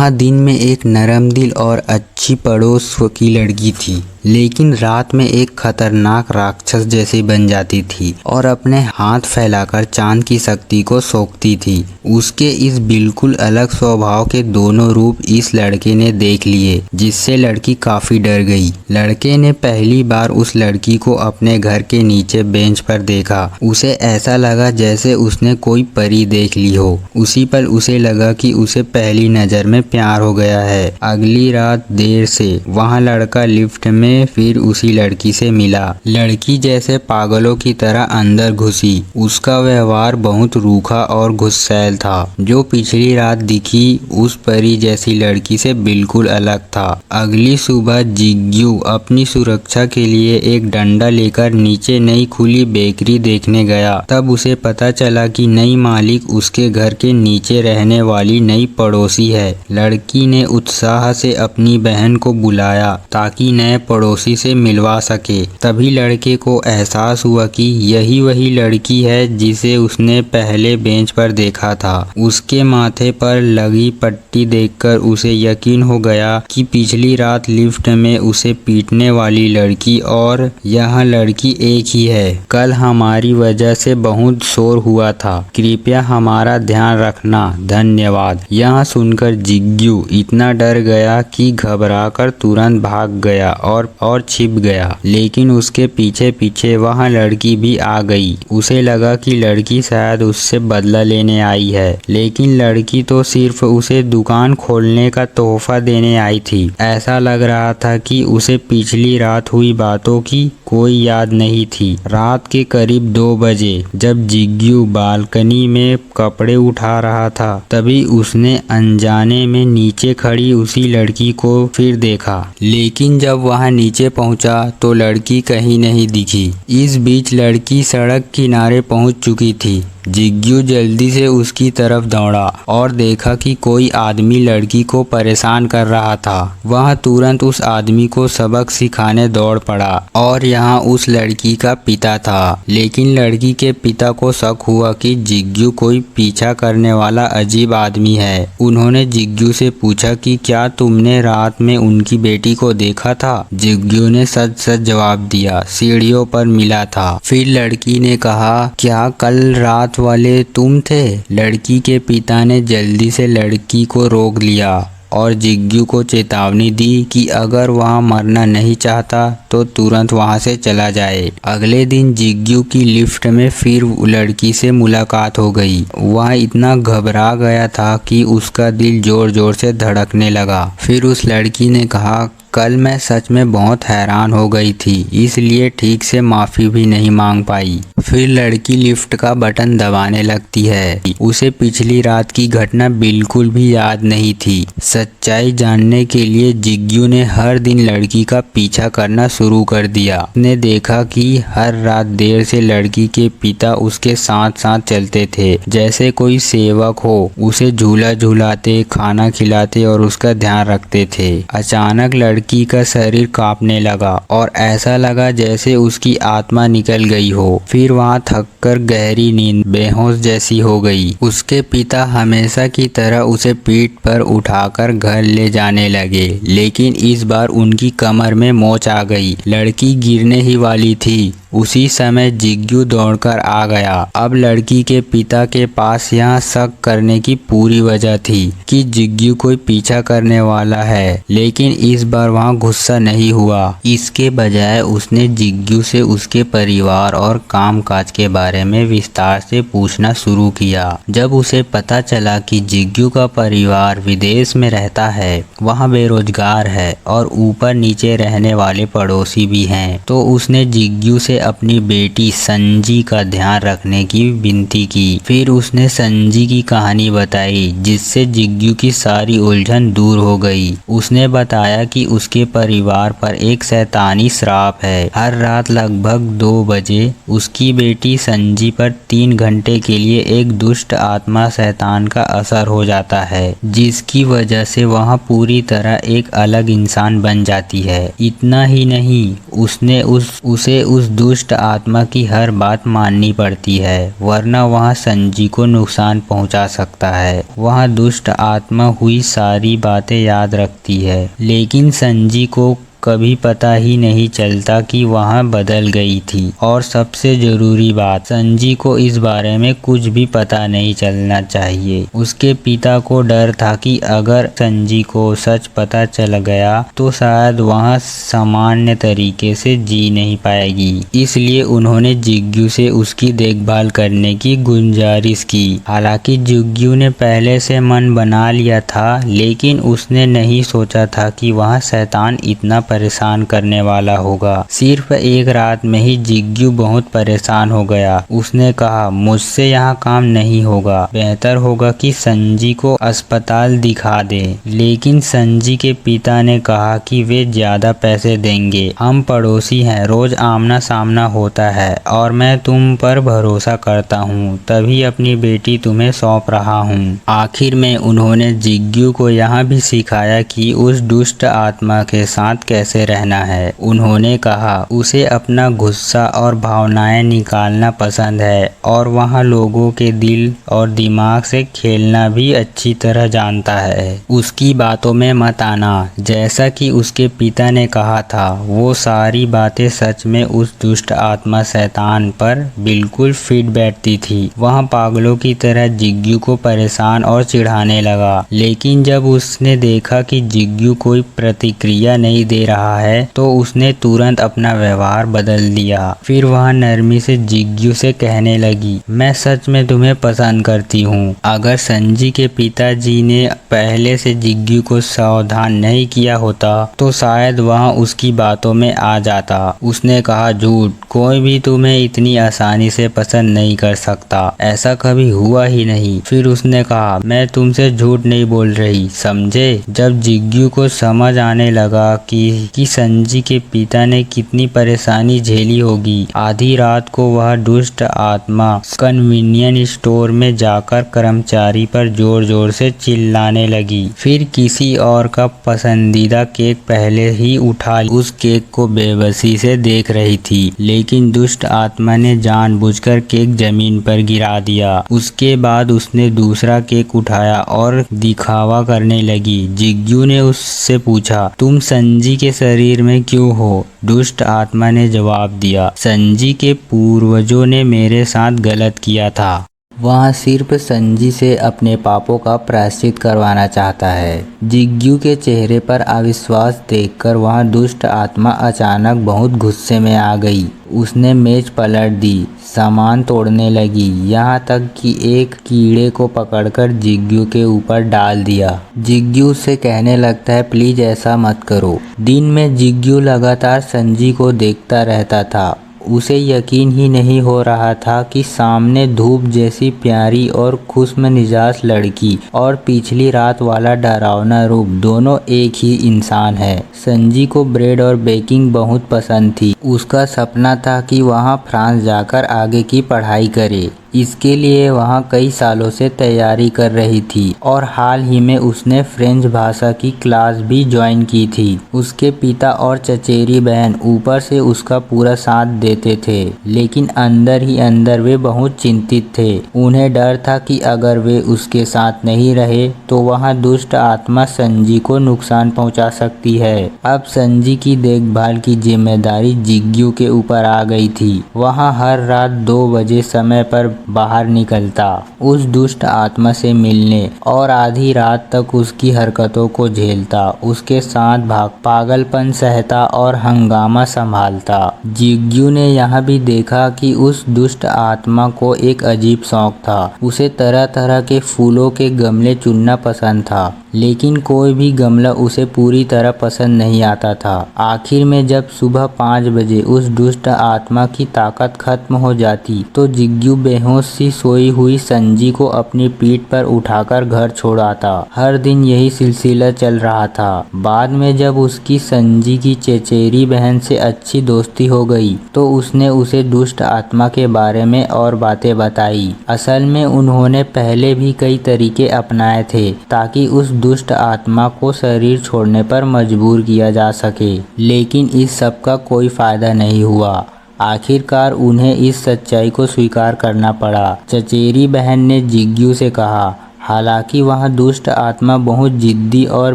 वहाँ दिन में एक नरम दिल और अच्छी पड़ोस की लड़की थी, लेकिन रात में एक खतरनाक राक्षस जैसी बन जाती थी और अपने हाथ फैलाकर चांद की शक्ति को सोखती थी। उसके इस बिल्कुल अलग स्वभाव के दोनों रूप इस लड़के ने देख लिए, जिससे लड़की काफी डर गई। लड़के ने पहली बार उस लड़की को अपने घर के नीचे बेंच पर देखा। उसे ऐसा लगा जैसे उसने कोई परी देख ली हो। उसी पल उसे लगा कि उसे पहली नजर में प्यार हो गया है। अगली रात देर से वहाँ लड़का लिफ्ट में फिर उसी लड़की से मिला। लड़की जैसे पागलों की तरह अंदर घुसी। उसका व्यवहार बहुत रूखा और गुस्सैल था, जो पिछली रात दिखी उस परी जैसी लड़की से बिल्कुल अलग था। अगली सुबह जिग्यू अपनी सुरक्षा के लिए एक डंडा लेकर नीचे नई खुली बेकरी देखने गया। तब उसे पता चला कि नई मालिक उसके घर के नीचे रहने वाली नई पड़ोसी है। लड़की ने उत्साह से अपनी बहन को बुलाया ताकि नए पड़ोसी से मिलवा सके। तभी लड़के को एहसास हुआ कि यही वही लड़की है जिसे उसने पहले बेंच पर देखा था। उसके माथे पर लगी पट्टी देखकर उसे यकीन हो गया कि पिछली रात लिफ्ट में उसे पीटने वाली लड़की और यह लड़की एक ही है। कल हमारी वजह से बहुत शोर हुआ था, कृपया हमारा ध्यान रखना, धन्यवाद। यह सुनकर जिग्यू इतना डर गया कि घबराकर तुरंत भाग गया और छिप गया। लेकिन उसके पीछे पीछे वहाँ लड़की भी आ गई। उसे लगा कि लड़की शायद उससे बदला लेने आई है, लेकिन लड़की तो सिर्फ उसे दुकान खोलने का तोहफा देने आई थी। ऐसा लग रहा था कि उसे पिछली रात हुई बातों की कोई याद नहीं थी। रात के करीब 2 बजे जब जिग्यू बालकनी में कपड़े उठा रहा था, तभी उसने अनजाने में नीचे खड़ी उसी लड़की को फिर देखा। लेकिन जब वहाँ नीचे पहुंचा तो लड़की कहीं नहीं दिखी। इस बीच लड़की सड़क किनारे पहुंच चुकी थी। जिग्यू जल्दी से उसकी तरफ दौड़ा और देखा कि कोई आदमी लड़की को परेशान कर रहा था। वह तुरंत उस आदमी को सबक सिखाने दौड़ पड़ा और यहाँ उस लड़की का पिता था। लेकिन लड़की के पिता को शक हुआ कि जिग्यू कोई पीछा करने वाला अजीब आदमी है। उन्होंने जिग्यू से पूछा कि क्या तुमने रात में उनकी बेटी को देखा था? जिग्यू ने सच सच जवाब दिया, सीढ़ियों पर मिला था। फिर लड़की ने कहा, क्या कल रात वाले तुम थे? लड़की के पिता ने जल्दी से लड़की को रोक लिया और जिग्यू को चेतावनी दी कि अगर वहाँ मरना नहीं चाहता तो तुरंत वहाँ से चला जाए। अगले दिन जिग्यू की लिफ्ट में फिर लड़की से मुलाकात हो गई। वह इतना घबरा गया था कि उसका दिल जोर जोर से धड़कने लगा। फिर उस लड़की ने कहा, कल मैं सच में बहुत हैरान हो गई थी, इसलिए ठीक से माफ़ी भी नहीं मांग पाई। फिर लड़की लिफ्ट का बटन दबाने लगती है। उसे पिछली रात की घटना बिल्कुल भी याद नहीं थी। सच्चाई जानने के लिए जिग्यू ने हर दिन लड़की का पीछा करना शुरू कर दिया। उसने देखा कि हर रात देर से लड़की के पिता उसके साथ साथ चलते थे, जैसे कोई सेवक हो। उसे झूला झूलाते, खाना खिलाते और उसका ध्यान रखते थे। अचानक लड़की का शरीर कांपने लगा और ऐसा लगा जैसे उसकी आत्मा निकल गई हो। फिर वहाँ थककर गहरी नींद बेहोश जैसी हो गई। उसके पिता हमेशा की तरह उसे पीठ पर उठाकर घर ले जाने लगे, लेकिन इस बार उनकी कमर में मोच आ गई। लड़की गिरने ही वाली थी। उसी समय जिग्यू दौड़कर आ गया। अब लड़की के पिता के पास यहाँ शक करने की पूरी वजह थी कि जिग्यू कोई पीछा करने वाला है, लेकिन इस बार वहाँ गुस्सा नहीं हुआ। इसके बजाय उसने जिग्यू से उसके परिवार और कामकाज के बारे में विस्तार से पूछना शुरू किया। जब उसे पता चला कि जिग्यू का परिवार विदेश में रहता है, वहाँ बेरोजगार है और ऊपर नीचे रहने वाले पड़ोसी भी हैं, तो उसने जिग्यू से अपनी बेटी संजी का ध्यान रखने की विनती की। फिर उसने संजी की कहानी बताई, जिससे जिग्यू की सारी उलझन दूर हो गई। उसने बताया कि उसके परिवार पर एक शैतानी श्राप है। हर रात लगभग 2 बजे उसकी बेटी संजी पर 3 घंटे के लिए एक दुष्ट आत्मा शैतान का असर हो जाता है, जिसकी वजह से वह पूरी तरह एक अलग इंसान बन जाती है। इतना ही नहीं, उसने उसे उस दुष्ट आत्मा की हर बात माननी पड़ती है, वरना वह संजी को नुकसान पहुंचा सकता है। वह दुष्ट आत्मा हुई सारी बातें याद रखती है, लेकिन संजी को कभी पता ही नहीं चलता कि वह बदल गई थी। और सबसे जरूरी बात, संजी को इस बारे में कुछ भी पता नहीं चलना चाहिए। उसके पिता को डर था कि अगर संजी को सच पता चल गया तो शायद वह सामान्य तरीके से जी नहीं पाएगी। इसलिए उन्होंने जिग्यू से उसकी देखभाल करने की गुजारिश की। हालांकि जिग्यू ने पहले से मन बना लिया था, लेकिन उसने नहीं सोचा था कि वह शैतान इतना परेशान करने वाला होगा। सिर्फ एक रात में ही जिग्यू बहुत परेशान हो गया। उसने कहा, मुझसे यहाँ काम नहीं होगा, बेहतर होगा कि संजी को अस्पताल दिखा दे। लेकिन संजी के पिता ने कहा कि वे ज्यादा पैसे देंगे, हम पड़ोसी हैं, रोज आमना सामना होता है और मैं तुम पर भरोसा करता हूँ, तभी अपनी बेटी तुम्हें सौंप रहा हूँ। आखिर में उन्होंने जिग्यू को यह भी सिखाया कि उस दुष्ट आत्मा के साथ कैसे रहना है। उन्होंने कहा, उसे अपना गुस्सा और भावनाएं निकालना पसंद है और वह लोगों के दिल और दिमाग से खेलना भी अच्छी तरह जानता है। उसकी बातों में मत आना। जैसा कि उसके पिता ने कहा था, वो सारी बातें सच में उस दुष्ट आत्मा शैतान पर बिल्कुल फिट बैठती थी। वह पागलों की तरह जिग्यू को परेशान और चिढ़ाने लगा, लेकिन जब उसने देखा कि जिग्यू कोई प्रतिक्रिया नहीं दे रहा है तो उसने तुरंत अपना व्यवहार बदल दिया। फिर वह नरमी से जिग्यू से कहने लगी, मैं सच में तुम्हें पसंद करती हूँ। अगर संजी के पिताजी ने पहले से जिग्यू को सावधान नहीं किया होता तो शायद वह उसकी बातों में आ जाता। उसने कहा, झूठ, कोई भी तुम्हें इतनी आसानी से पसंद नहीं कर सकता, ऐसा कभी हुआ ही नहीं। फिर उसने कहा, मैं तुमसे झूठ नहीं बोल रही, समझे। जब जिग्यू को समझ आने लगा कि संजी के पिता ने कितनी परेशानी झेली होगी, आधी रात को वह दुष्ट आत्मा कन्वीनियंस स्टोर में जाकर कर्मचारी पर जोर जोर से चिल्लाने लगी। फिर किसी और का पसंदीदा केक पहले ही उठा उस केक को बेबसी से देख रही थी, लेकिन दुष्ट आत्मा ने जानबूझकर केक जमीन पर गिरा दिया। उसके बाद उसने दूसरा केक उठाया और दिखावा करने लगी। जिग्यू ने उससे पूछा, तुम संजी के शरीर में क्यों हो? दुष्ट आत्मा ने जवाब दिया, संजी के पूर्वजों ने मेरे साथ गलत किया था। वह सिर्फ संजी से अपने पापों का प्रायश्चित करवाना चाहता है। जिग्यू के चेहरे पर अविश्वास देखकर वह दुष्ट आत्मा अचानक बहुत गुस्से में आ गई। उसने मेज पलट दी, सामान तोड़ने लगी, यहाँ तक कि एक कीड़े को पकड़कर जिग्यू के ऊपर डाल दिया। जिग्यू से कहने लगता है, प्लीज ऐसा मत करो। दिन में जिग्यू लगातार संजी को देखता रहता था। उसे यकीन ही नहीं हो रहा था कि सामने धूप जैसी प्यारी और खुशमिजाज लड़की और पिछली रात वाला डरावना रूप दोनों एक ही इंसान है। संजी को ब्रेड और बेकिंग बहुत पसंद थी। उसका सपना था कि वह फ्रांस जाकर आगे की पढ़ाई करे। इसके लिए वह कई सालों से तैयारी कर रही थी और हाल ही में उसने फ्रेंच भाषा की क्लास भी ज्वाइन की थी। उसके पिता और चचेरी बहन ऊपर से उसका पूरा साथ देते थे, लेकिन अंदर ही अंदर वे बहुत चिंतित थे। उन्हें डर था कि अगर वे उसके साथ नहीं रहे तो वह दुष्ट आत्मा संजी को नुकसान पहुंचा सकती है। अब संजी की देखभाल की जिम्मेदारी जिग्यू के ऊपर आ गई थी। वह हर रात 2 बजे समय पर बाहर निकलता, उस दुष्ट आत्मा से मिलने और आधी रात तक उसकी हरकतों को झेलता, उसके साथ पागलपन सहता और हंगामा संभालता। जिग्यू ने यह भी देखा कि उस दुष्ट आत्मा को एक अजीब शौक था। उसे तरह तरह के फूलों के गमले चुनना पसंद था, लेकिन कोई भी गमला उसे पूरी तरह पसंद नहीं आता था। आखिर में जब सुबह 5 बजे उस दुष्ट आत्मा की ताकत खत्म हो जाती तो जिग्यू बेहोश सी सोई हुई संजी को अपनी पीठ पर उठाकर घर छोड़ आता। हर दिन यही सिलसिला चल रहा था। बाद में जब उसकी संजी की चचेरी बहन से अच्छी दोस्ती हो गई तो उसने उसे दुष्ट आत्मा के बारे में और बातें बताई। असल में उन्होंने पहले भी कई तरीके अपनाए थे ताकि उस दुष्ट आत्मा को शरीर छोड़ने पर मजबूर किया जा सके, लेकिन इस सब का कोई फायदा नहीं हुआ। आखिरकार उन्हें इस सच्चाई को स्वीकार करना पड़ा। चचेरी बहन ने जिग्गू से कहा, हालांकि वह दुष्ट आत्मा बहुत जिद्दी और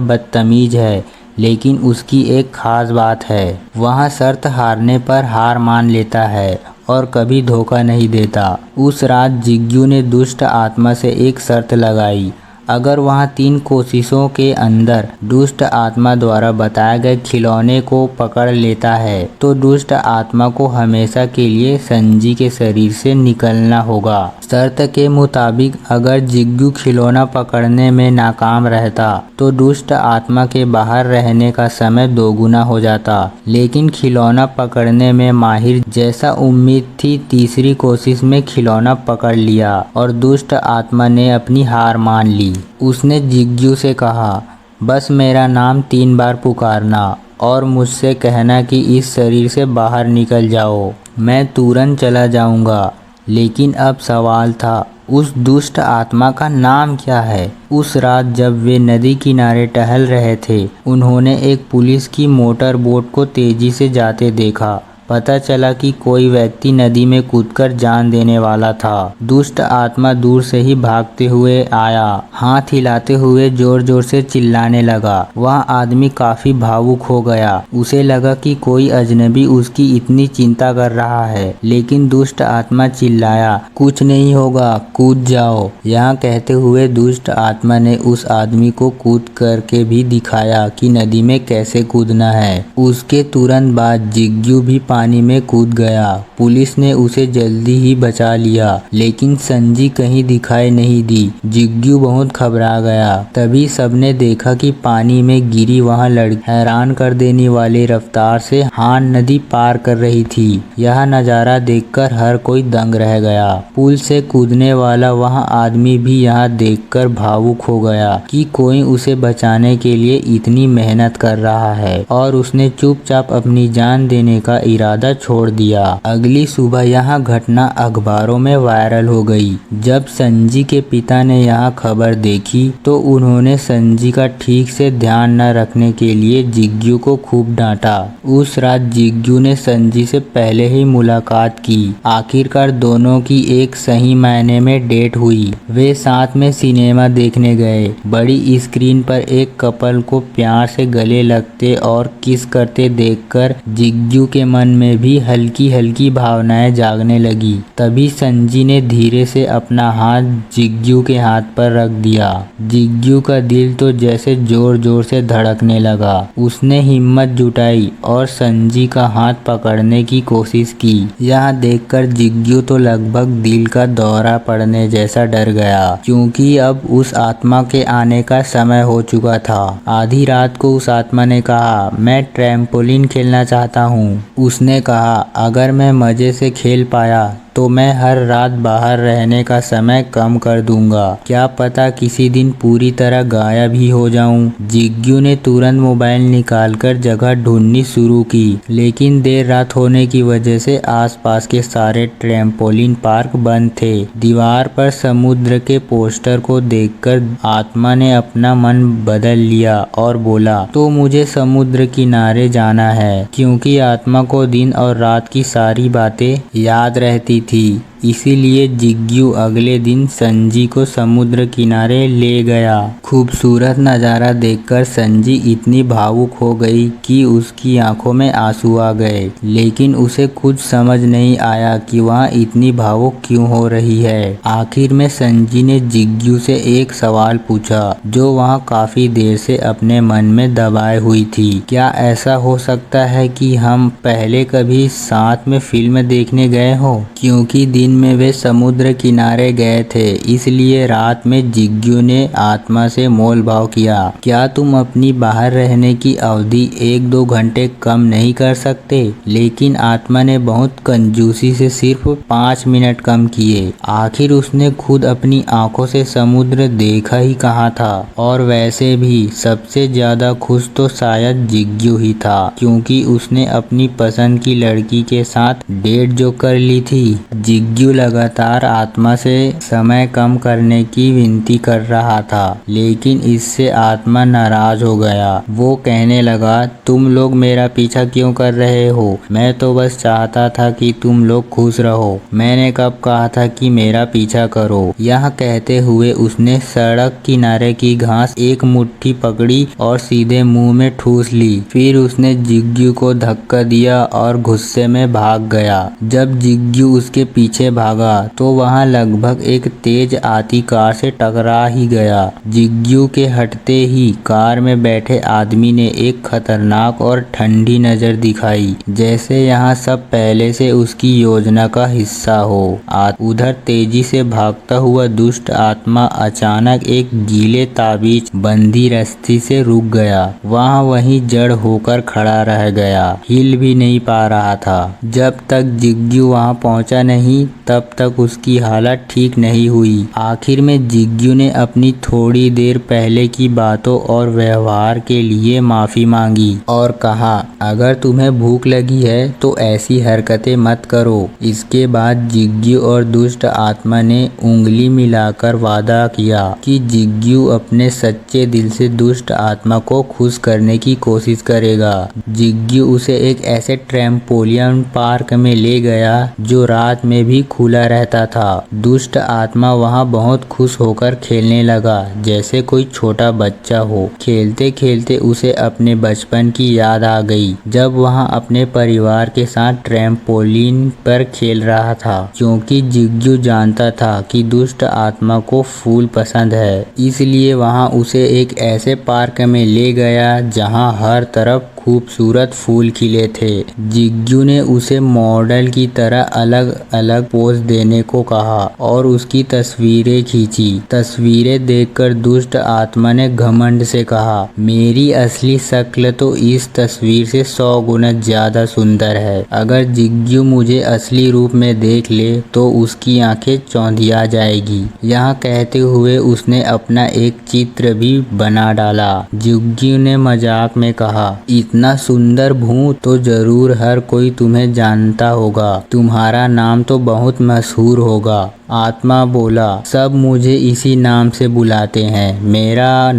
बदतमीज है, लेकिन उसकी एक खास बात है, वह शर्त हारने पर हार मान लेता है और कभी धोखा नहीं देता। उस रात जिग्गू ने दुष्ट आत्मा से एक शर्त लगाई, अगर वह 3 कोशिशों के अंदर दुष्ट आत्मा द्वारा बताए गए खिलौने को पकड़ लेता है तो दुष्ट आत्मा को हमेशा के लिए संजी के शरीर से निकलना होगा। शर्त के मुताबिक अगर जिग्गू खिलौना पकड़ने में नाकाम रहता तो दुष्ट आत्मा के बाहर रहने का समय 2 गुना हो जाता, लेकिन खिलौना पकड़ने में माहिर जैसा उम्मीद थी, तीसरी कोशिश में खिलौना पकड़ लिया और दुष्ट आत्मा ने अपनी हार मान ली। उसने जिग्गू से कहा, बस मेरा नाम 3 बार पुकारना और मुझसे कहना कि इस शरीर से बाहर निकल जाओ, मैं तुरंत चला जाऊंगा। लेकिन अब सवाल था, उस दुष्ट आत्मा का नाम क्या है? उस रात जब वे नदी किनारे टहल रहे थे, उन्होंने एक पुलिस की मोटर बोट को तेजी से जाते देखा। पता चला कि कोई व्यक्ति नदी में कूदकर जान देने वाला था। दुष्ट आत्मा दूर से ही भागते हुए आया, हाथ हिलाते हुए जोर जोर से चिल्लाने लगा। वह आदमी काफी भावुक हो गया, उसे लगा कि कोई अजनबी उसकी इतनी चिंता कर रहा है, लेकिन दुष्ट आत्मा चिल्लाया, कुछ नहीं होगा, कूद जाओ। यहाँ कहते हुए दुष्ट आत्मा ने उस आदमी को कूद करके भी दिखाया कि नदी में कैसे कूदना है। उसके तुरंत बाद जिग्गू भी पानी में कूद गया। पुलिस ने उसे जल्दी ही बचा लिया, लेकिन संजी कहीं दिखाई नहीं दी। जिग्गू बहुत घबरा गया। तभी सबने देखा कि पानी में गिरी वह लड़की हैरान कर देने वाली रफ्तार से हान नदी पार कर रही थी। यह नजारा देखकर हर कोई दंग रह गया। पुल से कूदने वाला वह आदमी भी यह देखकर भावुक हो गया कि कोई उसे बचाने के लिए इतनी मेहनत कर रहा है, और उसने चुपचाप अपनी जान देने का इरादा छोड़ दिया। अगली सुबह यह घटना अखबारों में वायरल हो गई। जब संजी के पिता ने यह खबर देखी तो उन्होंने संजी का ठीक से ध्यान न रखने के लिए जिग्गू को खूब डांटा। उस रात जिग्गू ने संजी से पहले ही मुलाकात की। आखिरकार दोनों की एक सही मायने में डेट हुई। वे साथ में सिनेमा देखने गए। बड़ी स्क्रीन पर एक कपल को प्यार से गले लगते और किस करते देखकर जिग्गू के मन में भी हल्की हल्की भावनाएं जागने लगी। तभी संजी ने धीरे से अपना हाथ जिग्गू के हाथ पर रख दिया। जिग्गू का दिल तो जैसे जोर जोर से धड़कने लगा। उसने हिम्मत जुटाई और संजी का हाथ पकड़ने की कोशिश की। यह देखकर जिग्गू तो लगभग दिल का दौरा पड़ने जैसा डर गया, क्योंकि अब उस आत्मा के आने का समय हो चुका था। आधी रात को उस आत्मा ने कहा, मैं ट्रैम्पोलिन खेलना चाहता हूँ। उसने कहा, अगर मैं मजे से खेल पाया तो मैं हर रात बाहर रहने का समय कम कर दूंगा। क्या पता किसी दिन पूरी तरह गायब ही हो जाऊं। जिग्गू ने तुरंत मोबाइल निकालकर जगह ढूंढनी शुरू की, लेकिन देर रात होने की वजह से आसपास के सारे ट्रैम्पोलिन पार्क बंद थे। दीवार पर समुद्र के पोस्टर को देखकर आत्मा ने अपना मन बदल लिया और बोला, तो मुझे समुद्र किनारे जाना है, क्योंकि आत्मा को दिन और रात की सारी बातें याद रहती थी। इसीलिए जिग्गू अगले दिन संजी को समुद्र किनारे ले गया। खूबसूरत नज़ारा देखकर संजी इतनी भावुक हो गई कि उसकी आंखों में आंसू आ गए, लेकिन उसे कुछ समझ नहीं आया कि वह इतनी भावुक क्यों हो रही है। आखिर में संजी ने जिग्गू से एक सवाल पूछा जो वह काफी देर से अपने मन में दबाए हुई थी। क्या ऐसा हो सकता है कि हम पहले कभी साथ में फिल्म देखने गए हो? क्योंकि दिन में वे समुद्र किनारे गए थे, इसलिए रात में जिग्गू ने आत्मा से मोल भाव किया। क्या तुम अपनी बाहर रहने की अवधि 1-2 घंटे कम नहीं कर सकते? लेकिन आत्मा ने बहुत कंजूसी से सिर्फ 5 मिनट कम किए। आखिर उसने खुद अपनी आंखों से समुद्र देखा ही कहाँ था। और वैसे भी सबसे ज्यादा खुश तो शायद जिग्गू ही था, क्योंकि उसने अपनी पसंद की लड़की के साथ डेट जो कर ली थी। जिग्गू जिग्गू लगातार आत्मा से समय कम करने की विनती कर रहा था, लेकिन इससे आत्मा नाराज हो गया। वो कहने लगा, तुम लोग मेरा पीछा क्यों कर रहे हो? मैं तो बस चाहता था कि तुम लोग खुश रहो। मैंने कब कहा था कि मेरा पीछा करो? यह कहते हुए उसने सड़क किनारे की घास एक मुट्ठी पकड़ी और सीधे मुंह में ठूस ली। फिर उसने जिग्गू को धक्का दिया और गुस्से में भाग गया। जब जिग्गू उसके पीछे भागा तो वहां लगभग एक तेज आती कार से टकरा ही गया। जिग्गू के हटते ही कार में बैठे आदमी ने एक खतरनाक और ठंडी नजर दिखाई, जैसे यहाँ सब पहले से उसकी योजना का हिस्सा हो। उधर तेजी से भागता हुआ दुष्ट आत्मा अचानक एक गीले ताबीज बंधी रस्सी से रुक गया। वहाँ वहीं जड़ होकर खड़ा रह गया, हिल भी नहीं पा रहा था। जब तक जिग्गू वहाँ पहुँचा नहीं तब तक उसकी हालत ठीक नहीं हुई। आखिर में जिग्गू ने अपनी थोड़ी देर पहले की बातों और व्यवहार के लिए माफी मांगी और कहा, अगर तुम्हें भूख लगी है तो ऐसी हरकतें मत करो। इसके बाद जिग्गू और दुष्ट आत्मा ने उंगली मिलाकर वादा किया कि जिग्गू अपने सच्चे दिल से दुष्ट आत्मा को खुश करने की कोशिश करेगा। जिग्गू उसे एक ऐसे ट्रैम्पोलिन पार्क में ले गया जो रात में भी खुला रहता था। दुष्ट आत्मा वहां बहुत खुश होकर खेलने लगा, जैसे कोई छोटा बच्चा हो। खेलते खेलते उसे अपने बचपन की याद आ गई, जब वहां अपने परिवार के साथ ट्रैम्पोलिन पर खेल रहा था। क्योंकि जिग्गू जानता था कि दुष्ट आत्मा को फूल पसंद है, इसलिए वहां उसे एक ऐसे पार्क में ले गया जहां हर तरफ खूबसूरत फूल खिले थे। जिग्गू ने उसे मॉडल की तरह अलग अलग पोज देने को कहा और उसकी तस्वीरें खींची। तस्वीरें देखकर दुष्ट आत्मा ने घमंड से कहा, मेरी असली शक्ल तो इस तस्वीर से 100 गुना ज्यादा सुंदर है। अगर जिग्गू मुझे असली रूप में देख ले तो उसकी आंखें चौंधिया जाएगी। यहाँ कहते हुए उसने अपना एक चित्र भी बना डाला। जिग्गू ने मजाक में कहा, इतना सुंदर भूत तो जरूर हर कोई तुम्हें जानता होगा। तुम्हारा नाम तो बहुत मशहूर होगा। आत्मा बोला, सब मुझे इसी नाम से बुलाते हैं। मेरा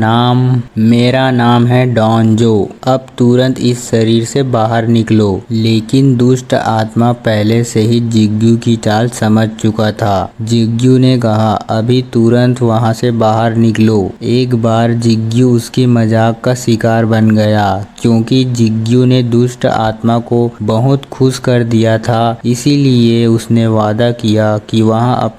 नाम है डॉनजो। अब तुरंत इस शरीर से बाहर निकलो। लेकिन दुष्ट आत्मा पहले से ही जिग्गू की चाल समझ चुका था। जिग्गू ने कहा, अभी तुरंत वहां से बाहर निकलो। एक बार जिग्गू उसकी मजाक का शिकार बन गया, क्योंकि जिग्गू ने दुष्ट आत्मा को बहुत खुश कर दिया था। इसीलिए उसने वादा किया कि वहां अपनी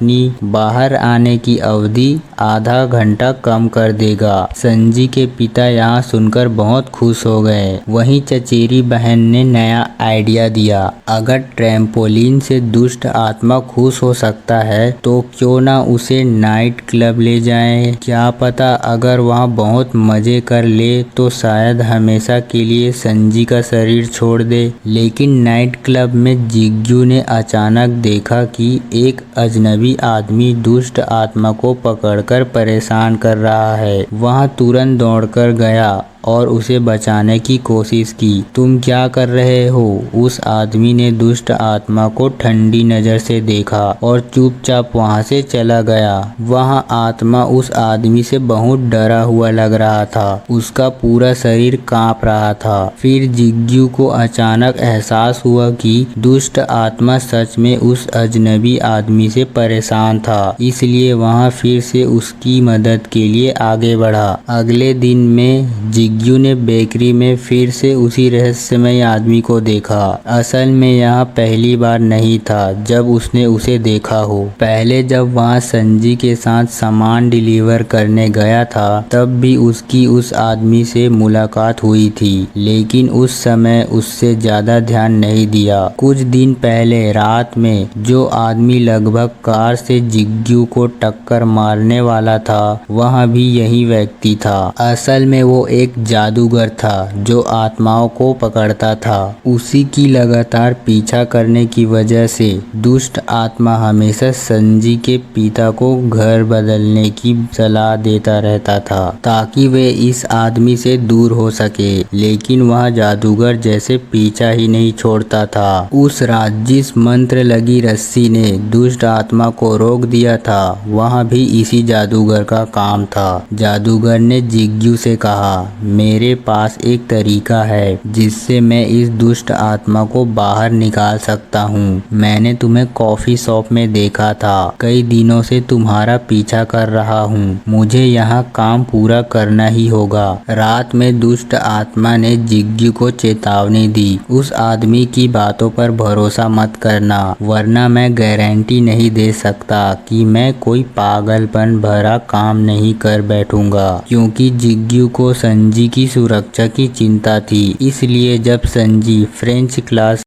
बाहर आने की अवधि आधा घंटा कम कर देगा। संजी के पिता यहाँ सुनकर बहुत खुश हो गए। वहीं चचेरी बहन ने नया आइडिया दिया, अगर ट्रैम्पोलिन से दुष्ट आत्मा खुश हो सकता है तो क्यों ना उसे नाइट क्लब ले जाएं। क्या पता अगर वहाँ बहुत मजे कर ले तो शायद हमेशा के लिए संजी का शरीर छोड़ दे। लेकिन नाइट क्लब में जिग्गू ने अचानक देखा कि एक अजनबी आदमी दुष्ट आत्मा को पकड़कर परेशान कर रहा है। वह तुरंत दौड़कर गया और उसे बचाने की कोशिश की। तुम क्या कर रहे हो? उस आदमी ने दुष्ट आत्मा को ठंडी नजर से देखा और चुपचाप वहां से चला गया। वहां आत्मा उस आदमी से बहुत डरा हुआ लग रहा था। उसका पूरा शरीर कांप रहा था। फिर जिग्गू को अचानक एहसास हुआ कि दुष्ट आत्मा सच में उस अजनबी आदमी से परेशान था, इसलिए वहां फिर से उसकी मदद के लिए आगे बढ़ा। अगले दिन में जिग्गू ने बेकरी में फिर से उसी रहस्यमय आदमी को देखा। असल में यह पहली बार नहीं था जब उसने उसे देखा हो। पहले जब वहाँ संजी के साथ सामान डिलीवर करने गया था तब भी उसकी उस आदमी से मुलाकात हुई थी, लेकिन उस समय उससे ज्यादा ध्यान नहीं दिया। कुछ दिन पहले रात में जो आदमी लगभग कार से जिग्गू को टक्कर मारने वाला था वह भी यही व्यक्ति था। असल में वो एक जादूगर था जो आत्माओं को पकड़ता था। उसी की लगातार पीछा करने की वजह से दुष्ट आत्मा हमेशा संजी के पिता को घर बदलने की सलाह देता रहता था ताकि वे इस आदमी से दूर हो सके, लेकिन वह जादूगर जैसे पीछा ही नहीं छोड़ता था। उस रात जिस मंत्र लगी रस्सी ने दुष्ट आत्मा को रोक दिया था, वह भी इसी जादूगर का काम था। जादूगर ने जिग्यू से कहा, मेरे पास एक तरीका है जिससे मैं इस दुष्ट आत्मा को बाहर निकाल सकता हूँ। मैंने तुम्हें कॉफी शॉप में देखा था, कई दिनों से तुम्हारा पीछा कर रहा हूँ। मुझे यहाँ काम पूरा करना ही होगा। रात में दुष्ट आत्मा ने जिग्यू को चेतावनी दी, उस आदमी की बातों पर भरोसा मत करना, वरना मैं गारंटी नहीं दे सकता कि मैं कोई पागलपन भरा काम नहीं कर बैठूंगा। क्योंकि जिग्यू को संजी की सुरक्षा की चिंता थी, इसलिए जब संजी फ्रेंच क्लास